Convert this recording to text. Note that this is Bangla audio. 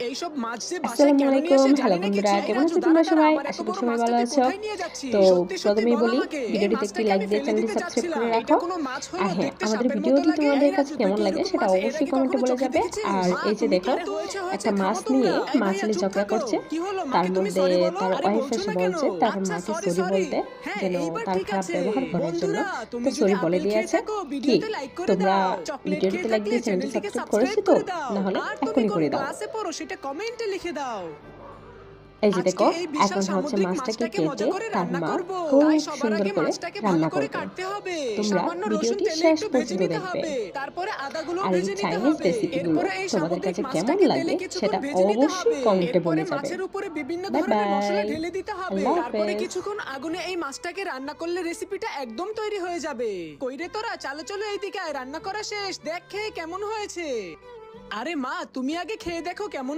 এইসব মাছ যে বাসায় আসসালামু কেন নিয়ে আলাইকুম। আসে হ্যালো জানি না বন্ধুরা, কিছু। এই কেমন রাজু আছো দাঁড়া তোমরা দাঁড়া, সবাই? আমার এত আশা করি বড় সবাই ভালো মাছটাকে আছো। কোথায় নিয়ে যাচ্ছিস? তো সত্যি সত্যি প্রথমেই বল বলি, আমাকে, এই ভিডিওটিতে একটি মাছটাকে লাইক আমি দিয়ে ফেলে চ্যানেলটি দিতে সাবস্ক্রাইব চাচ্ছিলাম। করে এটা রাখো। কোনো মাছ আর হলো? হ্যাঁ, দেখতে আমাদের সাপের মতো ভিডিওটি লাগে। এই তোমাদের কাছে রাজু তুই কেমন কি লাগে এরকম সেটা মাছ এর অবশ্যই আগে কমেন্টে কখনো বলে চোখে যাবে। দেখেছিস? আর মা এই যে তুমি কি? দেখো, আরে হয়েছে একটা থামো মাছ নিয়ে তোমরা। এই ভাইয়া মাছলি চুপ ঝগড়া থাকো। করছে। কি হলো? তার মাকে তুমি মধ্যে সরি বলো। তার আরে ওয়াইফ বলছো এসে না কেন? বলছে তার আচ্ছা মাকে সরি সরি সরি। বলতে, হ্যাঁ যেন এইবার তার ঠিক খারাপ আছে। ব্যবহার করার জন্য। বন্ধুরা তো তুমি যদি সরি বলে আপেল খেয়ে দিয়েছে। থাকো কি ভিডিওতে লাইক করে তোমরা দাও, চকলেট ভিডিওটিতে খেয়ে লাইক থাকলে দিয়ে চ্যানেলটি চ্যানেলটিকে সাবস্ক্রাইব সাবস্ক্রাইব করেছো তো? করে দাও। না হলে আর তুমি এখনই কোন করে দাও। ক্লাসে পড়ো সেটা কমেন্টে লিখে দাও। এই যে আজকে দেখো, এই বিশাল এখন হচ্ছে সামুদ্রিক মাছটাকে মাছটাকে মজা কেটে করে তার রান্না মা করব। তাই খুব সবার সুন্দর আগে করে মাছটাকে ভালো রান্না করে করবে। কাটতে হবে। তোমরা সামান্য রসুন ভিডিওটি তেলে শেষ একটু ভেজে পর্যন্ত নিতে দেখবে। হবে। তারপরে আদাগুলো আর এই ভেজে নিতে চাইনিজ হবে। রেসিপিগুলো এরপরে এই তোমাদের সামুদ্রিক কাছে কেমন মাছটাকে তেলে লাগে কিছুক্ষণ সেটা ভেজে নিতে অবশ্যই হবে। কমেন্টে এরপরে বলে যাবে। মাছের উপরে বিভিন্ন বাই ধরনের মশলা বাই। ঢেলে দিতে হবে। আল্লাহ তারপরে হাফেজ। কিছুক্ষণ আগুনে এই মাছটাকে রান্না করলে রেসিপিটা একদম তৈরি হয়ে যাবে। কইরে তোরা চালো চলো এইদিকে আয়, রান্না করা শেষ। দেখ খেয়ে কেমন হয়েছে। আরে মা তুমি আগে খেয়ে দেখো কেমন